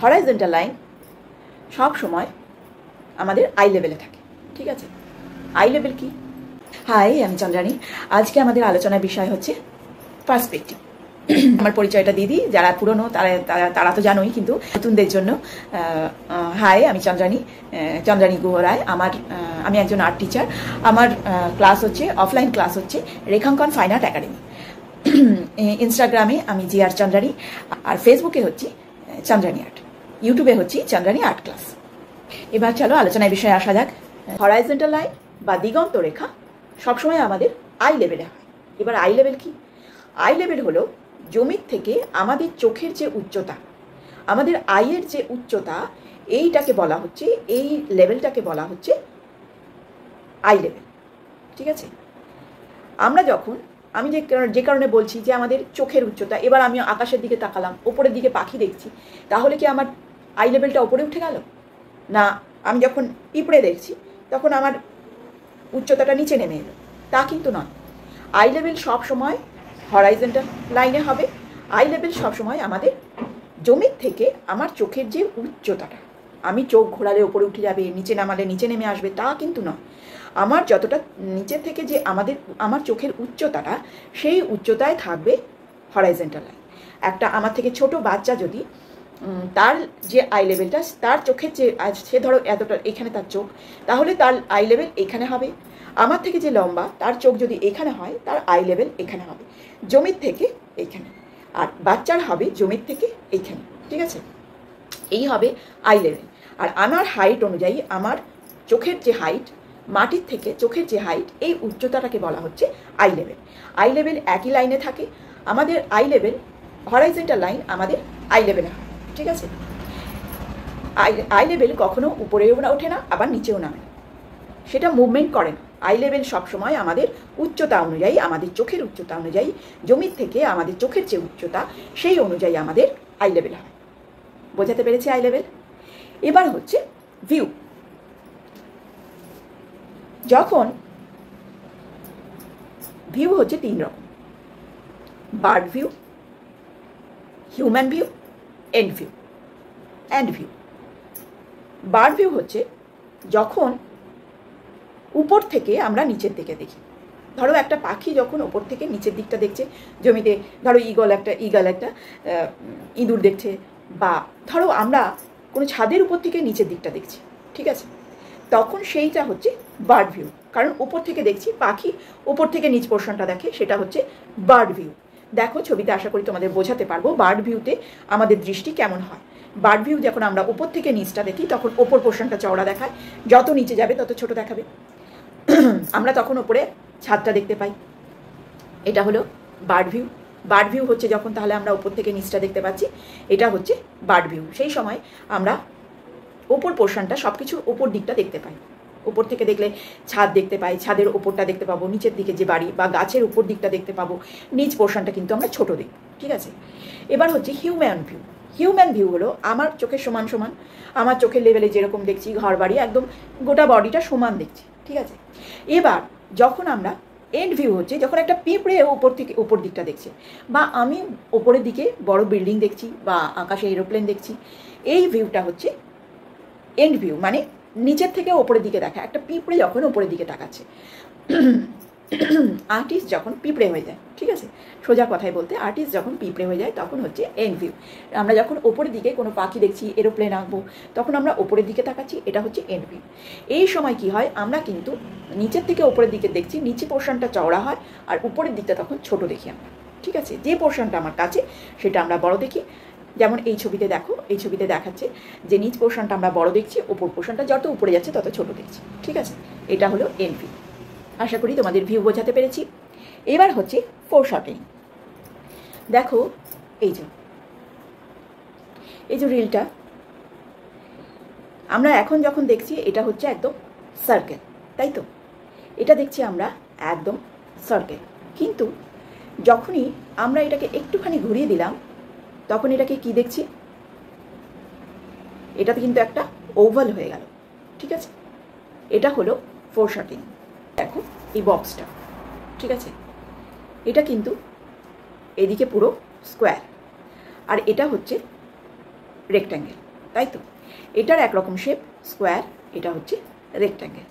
Horizontal line সব সময় আমাদের আই লেভেলে থাকে, ঠিক আছে? আই লেভেল কি? হাই, আমি চন্দ্রানী। আজকে আমাদের আলোচনার বিষয় হচ্ছে পার্সপেক্টিভ। আমার পরিচয়টা দিদি, যারা পুরনো তারা তো জানোই, কিন্তু নতুনদের জন্য হাই, আমি চন্দ্রানী গুহ রায়। আমি একজন আর্ট টিচার। আমার ক্লাস হচ্ছে অফলাইন ক্লাস হচ্ছে রেখাঙ্কন ফাইন আর্ট একাডেমি। ইনস্টাগ্রামে আমি জিআর চন্দ্রানী, আর ফেসবুকে হচ্ছে চন্দ্রানী আর্ট, ইউটিউবে হচ্ছে চন্দ্রানী আর্ট ক্লাস। এবার চলো আলোচনার বিষয়ে আসা যাক। হরাইজন্টাল লাইন বা দিগন্ত রেখা সবসময় আমাদের আই লেভেলে হয়। এবার আই লেভেল কি? আই লেভেল হলো জমির থেকে আমাদের চোখের যে উচ্চতা, আমাদের আইয়ের যে উচ্চতা, এইটাকে বলা হচ্ছে, এই লেভেলটাকে বলা হচ্ছে আই লেভেল, ঠিক আছে? আমি যে কারণে বলছি যে আমাদের চোখের উচ্চতা, এবার আমি আকাশের দিকে তাকালাম, ওপরের দিকে পাখি দেখছি, তাহলে কি আমার আই লেভেলটা ওপরে উঠে গেল? না, আমি যখন পিঁপড়ে দেখছি তখন আমার উচ্চতাটা নিচে নেমে এলো, তা কিন্তু নয়। আই লেভেল সবসময় হরাইজন্টাল লাইনে হবে। আই লেভেল সবসময় আমাদের জমির থেকে আমার চোখের যে উচ্চতাটা, আমি চোখ ঘোরালে ওপরে উঠে যাবে, নিচে নামালে নিচে নেমে আসবে, তা কিন্তু নয়। আমার যতটা নিচের থেকে যে আমার চোখের উচ্চতাটা, সেই উচ্চতায় থাকবে হরাইজন্টাল লাইন। আমার থেকে ছোট বাচ্চা যদি তার যে আই লেভেলটা, তার চোখের যে, সে ধরো এতটা, এখানে তার চোখ, তাহলে তার আই লেভেল এখানে হবে। আমার থেকে যে লম্বা, তার চোখ যদি এখানে হয়, তার আই লেভেল এখানে হবে, জমির থেকে এইখানে। আর বাচ্চার হবে জমির থেকে এইখানে, ঠিক আছে? এই হবে আই লেভেল। আর আমার হাইট অনুযায়ী, আমার চোখের যে হাইট, মাটির থেকে চোখের যে হাইট, এই উচ্চতাটাকে বলা হচ্ছে আই লেভেল। আই লেভেল একই লাইনে থাকে। আমাদের আই লেভেল, হরাইজন্টাল লাইন আমাদের আই লেভেলে হয়, ঠিক আছে? আই লেভেল কখনো উপরেও ওঠে না, আবার নিচেও নামে না, সেটা মুভমেন্ট করে না। আই লেভেল সবসময় আমাদের উচ্চতা অনুযায়ী, আমাদের চোখের উচ্চতা অনুযায়ী, জমির থেকে আমাদের চোখের যে উচ্চতা, সেই অনুযায়ী আমাদের আই লেভেল হয়। বোঝাতে পেরেছি আই লেভেল? এবার হচ্ছে ভিউ। যখন ভিউ হচ্ছে 3 রকম: bird view, human view, end view. Bird view হচ্ছে যখন উপর থেকে আমরা নিচের দিকে দেখি। ধরো একটা পাখি যখন ওপর থেকে নিচের দিকটা দেখছে, জমিতে ধরো ঈগল একটা ইঁদুর দেখছে, বা ধরো আমরা কোনো ছাদের উপর থেকে নিচের দিকটা দেখছি, ঠিক আছে? তখন সেইটা হচ্ছে বার্ড ভিউ, কারণ উপর থেকে দেখছি, পাখি উপর থেকে নিচ পোর্শনটা দেখে, সেটা হচ্ছে বার্ড ভিউ। দেখো ছবিতে, আশা করি তোমাদের বোঝাতে পারবো বার্ড ভিউতে আমাদের দৃষ্টি কেমন হয়। বার্ড ভিউ যখন আমরা উপর থেকে নিচটা দেখি, তখন ওপর পোর্শনটা চওড়া দেখায়, যত নিচে যাবে তত ছোট দেখাবে। আমরা তখন ওপরে ছাদটা দেখতে পাই, এটা হলো বার্ড ভিউ। বার্ড ভিউ হচ্ছে যখন তাহলে আমরা ওপর থেকে নিচটা দেখতে পাচ্ছি, এটা হচ্ছে বার্ড ভিউ। সেই সময় আমরা ওপর পোর্শনটা, সব কিছুর ওপর দিকটা দেখতে পাই। উপর থেকে দেখলে ছাদ দেখতে পাই, ছাদের ওপরটা দেখতে পাবো, নিচের দিকে যে বাড়ি বা গাছের উপর দিকটা দেখতে পাবো, নিচ পোর্শনটা কিন্তু আমরা ছোট দেখব, ঠিক আছে? এবার হচ্ছে হিউম্যান ভিউ। হিউম্যান ভিউ হলো আমার চোখের সমান, আমার চোখের লেভেলে যেরকম দেখছি, ঘর বাড়ি একদম গোটা বডিটা সমান দেখছি, ঠিক আছে? এবার যখন আমরা এন্ড ভিউ হচ্ছে যখন একটা পিঁপড়ে উপর দিকটা দেখছে, বা আমি ওপরের দিকে বড় বিল্ডিং দেখছি, বা আকাশে এরোপ্লেন দেখছি, এই ভিউটা হচ্ছে এন্ড ভিউ, মানে নিচের থেকে ওপরের দিকে দেখা। একটা পিঁপড়ে যখন ওপরের দিকে তাকাচ্ছে, আর্টিস্ট যখন পিঁপড়ে হয়ে যায়, ঠিক আছে? সোজা কথায় বলতে, আর্টিস্ট যখন পিঁপড়ে হয়ে যায় তখন হচ্ছে এন্ড ভিউ। আমরা যখন ওপরের দিকে কোনো পাখি দেখছি, এরোপ্লেন আঁকবো, তখন আমরা ওপরের দিকে তাকাচ্ছি, এটা হচ্ছে এন্ড ভিউ। এই সময় কি হয়, আমরা কিন্তু নিচের থেকে ওপরের দিকে দেখছি, নিচে পোর্শনটা চওড়া হয়, আর উপরের দিকটা তখন ছোট দেখি আমরা, ঠিক আছে? যে পোর্শনটা আমার কাছে, সেটা আমরা বড় দেখি। যেমন এই ছবিতে দেখো, এই ছবিতে দেখাচ্ছে যে নিচ পোর্শনটা আমরা বড় দেখছি, ওপর পোর্শনটা যত উপরে যাচ্ছে তত ছোট দেখছি, ঠিক আছে? এটা হলো এন্ড ভিউ। আশা করি তোমাদের ভিউ বোঝাতে পেরেছি। এবার হচ্ছে ফোরশটেইং। দেখো এই যে রিলটা আমরা এখন যখন দেখছি, এটা হচ্ছে একদম সার্কেল, তাই তো? এটা দেখছি আমরা একদম সার্কেল, কিন্তু যখনই আমরা এটাকে একটুখানি ঘুরিয়ে দিলাম, তখন এটাকে কি দেখছি? এটাতে কিন্তু একটা ওভাল হয়ে গেল, ঠিক আছে? এটা হলো ফোরশটেইং। দেখো এই বক্সটা, ঠিক আছে? এটা কিন্তু এদিকে পুরো স্কোয়ার, আর এটা হচ্ছে রেক্ট্যাঙ্গেল, তাই তো? এটার একরকম শেপ স্কোয়ার, এটা হচ্ছে রেক্ট্যাঙ্গেল।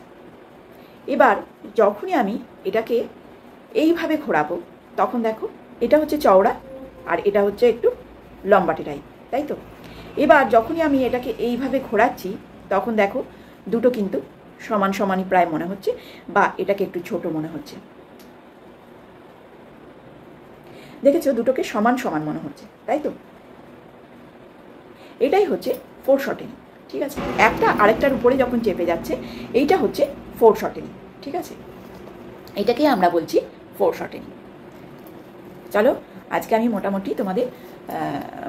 এবার যখনই আমি এটাকে এইভাবে ঘোরাবো তখন দেখো এটা হচ্ছে চওড়া আর এটা হচ্ছে একটু লম্বাটে টাইপ, তাই তো? এবার যখনই আমি এটাকে এইভাবে ঘোরাচ্ছি তখন দেখো দুটো কিন্তু সমান সমানই প্রায় মনে হচ্ছে, বা এটাকে একটু ছোট মনে হচ্ছে। দেখেছো, দুটোকে সমান সমান মনে হচ্ছে, তাই তো? এটাই হচ্ছে ফোরশর্টেনিং, ঠিক আছে? একটা আরেকটার উপরে যখন চেপে যাচ্ছে এইটা হচ্ছে ফোরশর্টেনিং, ঠিক আছে? এটাকে আমরা বলছি ফোরশর্টেনিং। চলো, আজকে আমি মোটামুটি তোমাদের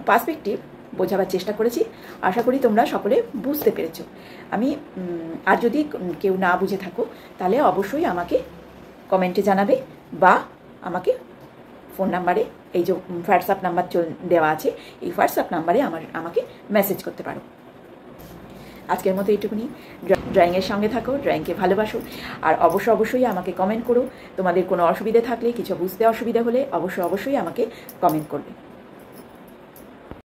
পার্সপেক্টিভ বোঝাবার চেষ্টা করেছি। আশা করি তোমরা সকলে বুঝতে পেরেছো। আমি আর যদি কেউ না বুঝে থাকো তাহলে অবশ্যই আমাকে কমেন্টে জানাবে, বা আমাকে ফোন নাম্বারে, এই যে হোয়াটসঅ্যাপ নাম্বার দেওয়া আছে, এই হোয়াটসঅ্যাপ নাম্বারে আমাকে মেসেজ করতে পারো। আজকের মতো এইটুকুনি। ড্রয়িংয়ের সঙ্গে থাকো, ড্রয়িংকে ভালোবাসো, আর অবশ্যই আমাকে কমেন্ট করো। তোমাদের কোনো অসুবিধা থাকলে, কিছু বুঝতে অসুবিধা হলে অবশ্যই আমাকে কমেন্ট করবে।